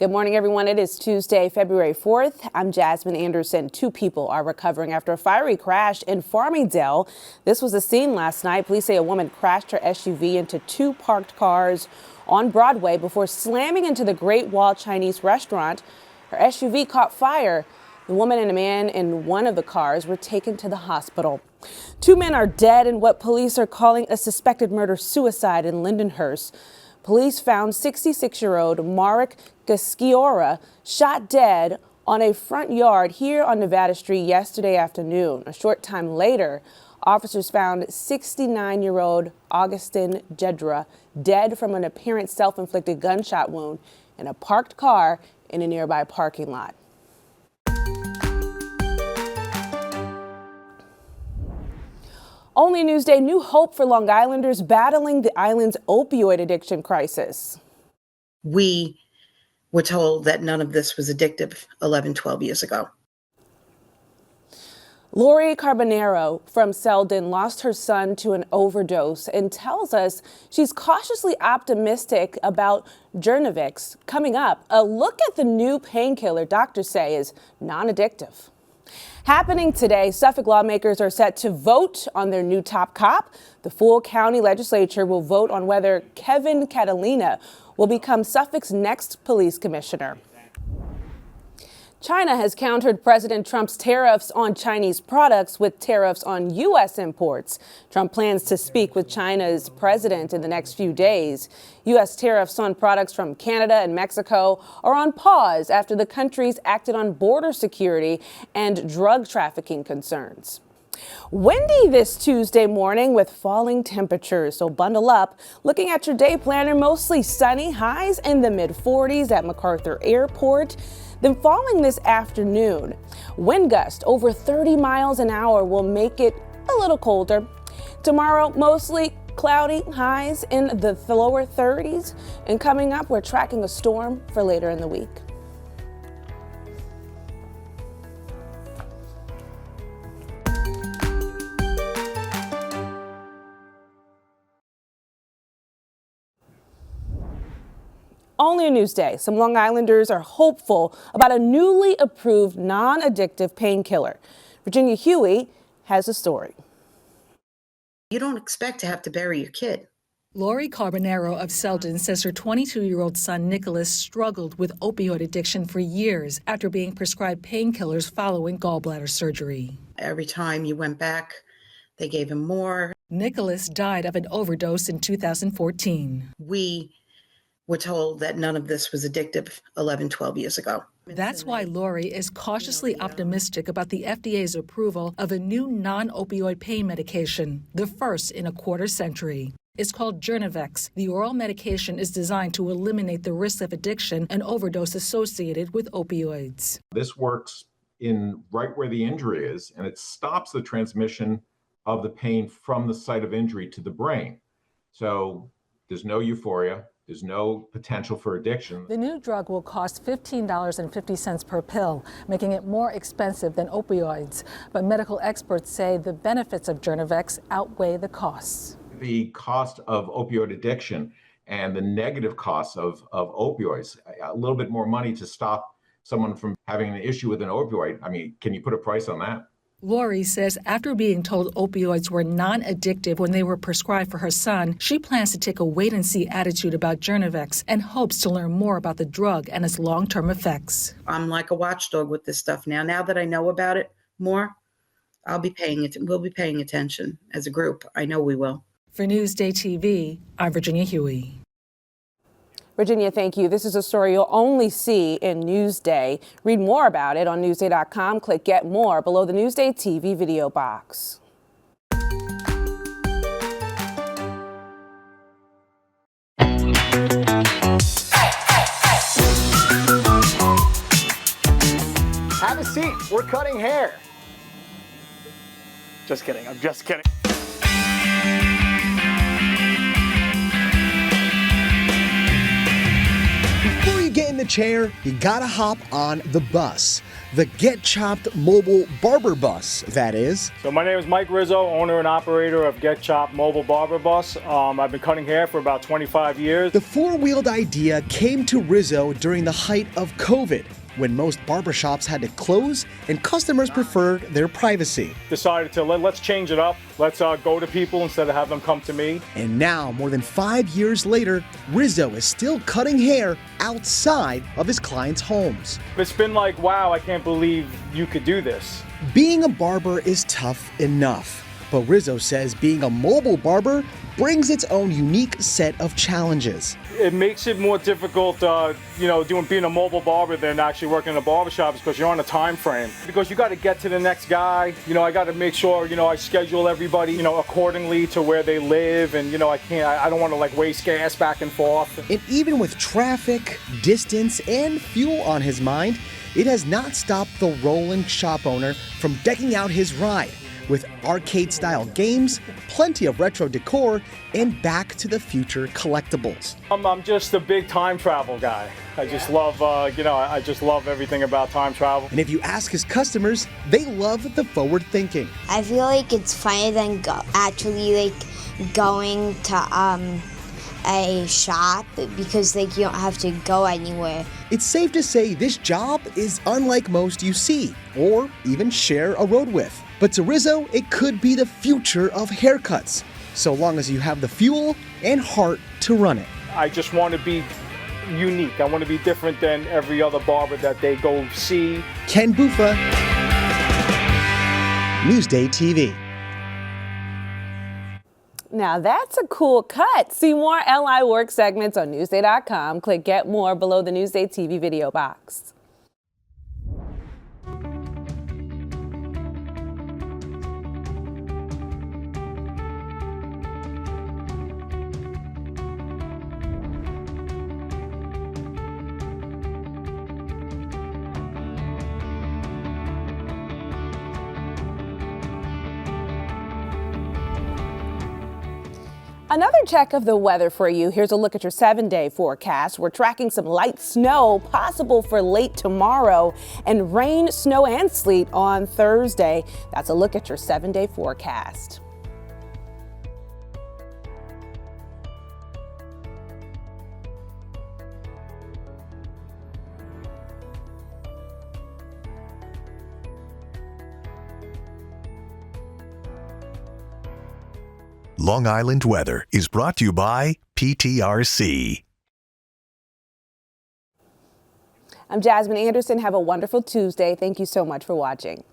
Good morning, everyone. It is Tuesday, February 4th. I'm Jasmine Anderson. 2 people are recovering after a fiery crash in Farmingdale. This was a scene last night. Police say a woman crashed her SUV into 2 parked cars on Broadway before slamming into the Great Wall Chinese restaurant. Her SUV caught fire. The woman and a man in one of the cars were taken to the hospital. 2 men are dead in what police are calling a suspected murder-suicide in Lindenhurst. Police found 66-year-old Marek Gasciora shot dead on a front yard here on Nevada Street yesterday afternoon. A short time later, officers found 69-year-old Augustin Jedra dead from an apparent self-inflicted gunshot wound in a parked car in a nearby parking lot. Only Newsday, new hope for Long Islanders battling the island's opioid addiction crisis. We were told that none of this was addictive 11, 12 years ago. Lori Carbonero from Selden lost her son to an overdose and tells us she's cautiously optimistic about Jernavix. Coming up, a look at the new painkiller doctors say is non-addictive. Happening today, Suffolk lawmakers are set to vote on their new top cop. The full county legislature will vote on whether Kevin Catalina will become Suffolk's next police commissioner. China has countered President Trump's tariffs on Chinese products with tariffs on U.S. imports. Trump plans to speak with China's president in the next few days. U.S. tariffs on products from Canada and Mexico are on pause after the countries acted on border security and drug trafficking concerns. Windy this Tuesday morning with falling temperatures, so bundle up. Looking at your day planner, mostly sunny, highs in the mid-40s at MacArthur Airport. Then falling this afternoon, wind gust over 30 miles an hour will make it a little colder. Tomorrow, mostly cloudy, highs in the lower 30s. And coming up, we're tracking a storm for later in the week. Only a Newsday. Some Long Islanders are hopeful about a newly approved non-addictive painkiller. Virginia Huey has a story. You don't expect to have to bury your kid. Lori Carbonero of Selden says her 22-year-old son Nicholas struggled with opioid addiction for years after being prescribed painkillers following gallbladder surgery. Every time you went back, they gave him more. Nicholas died of an overdose in 2014. We were told that none of this was addictive 11, 12 years ago. That's why Lori is cautiously optimistic about the FDA's approval of a new non-opioid pain medication, the first in a quarter century. It's called Jernavix. The oral medication is designed to eliminate the risk of addiction and overdose associated with opioids. This works in right where the injury is, and it stops the transmission of the pain from the site of injury to the brain. So there's no euphoria. There's no potential for addiction. The new drug will cost $15.50 per pill, making it more expensive than opioids. But medical experts say the benefits of Jernavix outweigh the costs. The cost of opioid addiction and the negative costs of opioids, a little bit more money to stop someone from having an issue with an opioid. I mean, can you put a price on that? Lori says after being told opioids were non-addictive when they were prescribed for her son, she plans to take a wait-and-see attitude about Jernavix and hopes to learn more about the drug and its long-term effects. I'm like a watchdog with this stuff now. Now that I know about it more, we'll be paying attention as a group. I know we will. For Newsday TV, I'm Virginia Huey. Virginia, thank you. This is a story you'll only see in Newsday. Read more about it on Newsday.com. Click Get More below the Newsday TV video box. Have a seat. We're cutting hair. Just kidding. I'm just kidding. Before you get in the chair, you gotta hop on the bus. The Get Chopped mobile barber bus, that is. So my name is Mike Rizzo, owner and operator of Get Chopped Mobile Barber Bus. I've been cutting hair for about 25 years. The four-wheeled idea came to Rizzo during the height of COVID, when most barbershops had to close and customers preferred their privacy. Decided to let's change it up. Let's go to people instead of have them come to me. And now, more than 5 years later, Rizzo is still cutting hair outside of his clients' homes. It's been like, wow, I can't believe you could do this. Being a barber is tough enough, but Rizzo says being a mobile barber brings its own unique set of challenges. It makes it more difficult, being a mobile barber than actually working in a barbershop because you're on a time frame. Because you got to get to the next guy. I got to make sure, I schedule everybody, accordingly to where they live. And, I don't want to waste gas back and forth. And even with traffic, distance, and fuel on his mind, it has not stopped the rolling shop owner from decking out his ride with arcade-style games, plenty of retro decor, and Back to the Future collectibles. I'm just a big time travel guy. I just love, I just love everything about time travel. And if you ask his customers, they love the forward thinking. I feel like it's funnier than actually going to a shop because you don't have to go anywhere. It's safe to say this job is unlike most you see or even share a road with. But to Rizzo, it could be the future of haircuts, so long as you have the fuel and heart to run it. I just want to be unique. I want to be different than every other barber that they go see. Ken Bufa, NewsdayTV. Now that's a cool cut. See more LI Work segments on Newsday.com. Click Get More below the Newsday TV video box. Another check of the weather for you. Here's a look at your 7-day forecast. We're tracking some light snow possible for late tomorrow and rain, snow, and sleet on Thursday. That's a look at your 7-day forecast. Long Island weather is brought to you by PTRC. I'm Jasmine Anderson. Have a wonderful Tuesday. Thank you so much for watching.